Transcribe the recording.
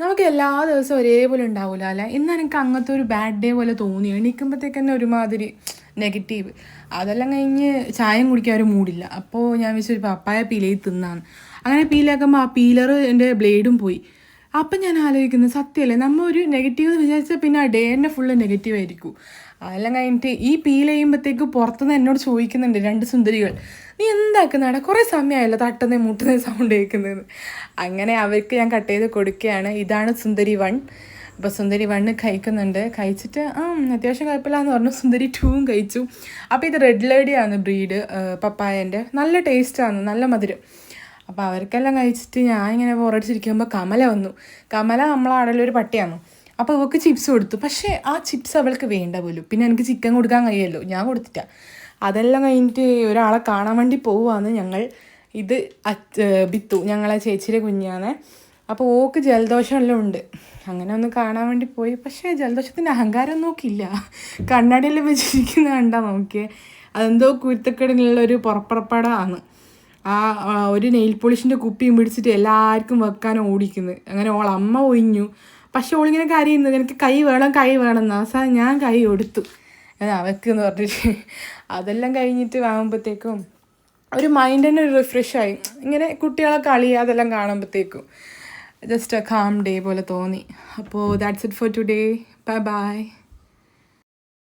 നമുക്ക് എല്ലാ ദിവസവും ഒരേപോലെ ഉണ്ടാവില്ല അല്ലേ. ഇന്ന് എനിക്ക് അങ്ങനത്തെ ഒരു ബാഡ് ഡേ പോലെ തോന്നി. എണീക്കുമ്പോഴത്തേക്ക് തന്നെ ഒരുമാതിരി നെഗറ്റീവ്. അതെല്ലാം കഴിഞ്ഞ് ചായം കുടിക്കാൻ ഒരു മൂടില്ല. അപ്പോൾ ഞാൻ വിചാരിച്ചു പപ്പായ പീലയിൽ തിന്നാന്ന്. അങ്ങനെ പീലാക്കുമ്പോൾ ആ പീലർ എൻ്റെ ബ്ലേഡും പോയി. അപ്പം ഞാൻ ആലോചിക്കുന്നത് സത്യമല്ലേ, നമ്മൾ ഒരു നെഗറ്റീവ് എന്ന് വിചാരിച്ചാൽ പിന്നെ ആ ഡേ തന്നെ ഫുള്ള് നെഗറ്റീവ് ആയിരിക്കും. അതെല്ലാം കഴിഞ്ഞിട്ട് ഈ പീൽ ചെയ്യുമ്പോഴത്തേക്ക് പുറത്തുനിന്ന് എന്നോട് ചോദിക്കുന്നുണ്ട് 2 സുന്ദരികൾ, നീ എന്താക്കുന്നടാ, കുറേ സമയമായല്ലോ തട്ടുന്ന മുട്ടുന്ന സൗണ്ട് കേൾക്കുന്നതെന്ന്. അങ്ങനെ അവർക്ക് ഞാൻ കട്ട് ചെയ്ത് കൊടുക്കുകയാണ്. ഇതാണ് സുന്ദരി 1. അപ്പോൾ സുന്ദരി 1 കഴിക്കുന്നുണ്ട്. കഴിച്ചിട്ട് അത്യാവശ്യം കുഴപ്പമില്ല എന്ന് പറഞ്ഞു. സുന്ദരി 2 കഴിച്ചു. അപ്പോൾ ഇത് റെഡ് ലേഡിയാണ് ബ്രീഡ്, പപ്പായൻ്റെ. നല്ല ടേസ്റ്റാണ്, നല്ല മധുരം. അപ്പോൾ അവർക്കെല്ലാം കഴിച്ചിട്ട് ഞാനിങ്ങനെ ബോറടിച്ചിരിക്കുമ്പോൾ കമല വന്നു. കമല നമ്മളാടലൊരു പട്ടിയാണ്. അപ്പോൾ അവൾക്ക് ചിപ്സ് കൊടുത്തു. പക്ഷേ ആ ചിപ്സ് അവൾക്ക് വേണ്ട പോലും. പിന്നെ എനിക്ക് ചിക്കൻ കൊടുക്കാൻ കഴിയുമല്ലോ, ഞാൻ കൊടുത്തിട്ടാ. അതെല്ലാം കഴിഞ്ഞിട്ട് ഒരാളെ കാണാൻ വേണ്ടി പോവുകയാണ് ഞങ്ങൾ. ഇത് ബിത്തു, ഞങ്ങളെ ചേച്ചിയുടെ കുഞ്ഞാണ്. അപ്പോൾ ഓക്ക് ജലദോഷമെല്ലാം ഉണ്ട്. അങ്ങനെ ഒന്ന് കാണാൻ വേണ്ടി പോയി. പക്ഷേ ജലദോഷത്തിൻ്റെ അഹങ്കാരം നോക്കിയില്ല. കണ്ണാടിയെല്ലാം വെച്ചിരിക്കുന്ന കണ്ടാൽ നോക്കിയേ, അതെന്തോ കുരുത്തക്കേടിനുള്ളൊരു പുറപ്പുറപ്പാടാണ്. ഒരു നെയിൽ പോളിഷിൻ്റെ കുപ്പിയും പിടിച്ചിട്ട് എല്ലാവർക്കും വെക്കാൻ ഓടിക്കുന്നത്. അങ്ങനെ അമ്മ ഒഴിഞ്ഞു. പക്ഷെ ഓളിങ്ങനെ കരയുന്നത്, എനിക്ക് കൈ വേണം എന്നാ. അവസാനം ഞാൻ കൈ കൊടുത്തു അവക്കെന്ന് പറഞ്ഞിട്ട്. അതെല്ലാം കഴിഞ്ഞിട്ട് വാങ്ങുമ്പോഴത്തേക്കും ഒരു മൈൻഡ് തന്നെ ഒരു റിഫ്രഷായി. ഇങ്ങനെ കുട്ടികളെ കളി അതെല്ലാം കാണുമ്പോഴത്തേക്കും ജസ്റ്റ് എ കാം ഡേ പോലെ തോന്നി. അപ്പോൾ that's it for today. Bye bye.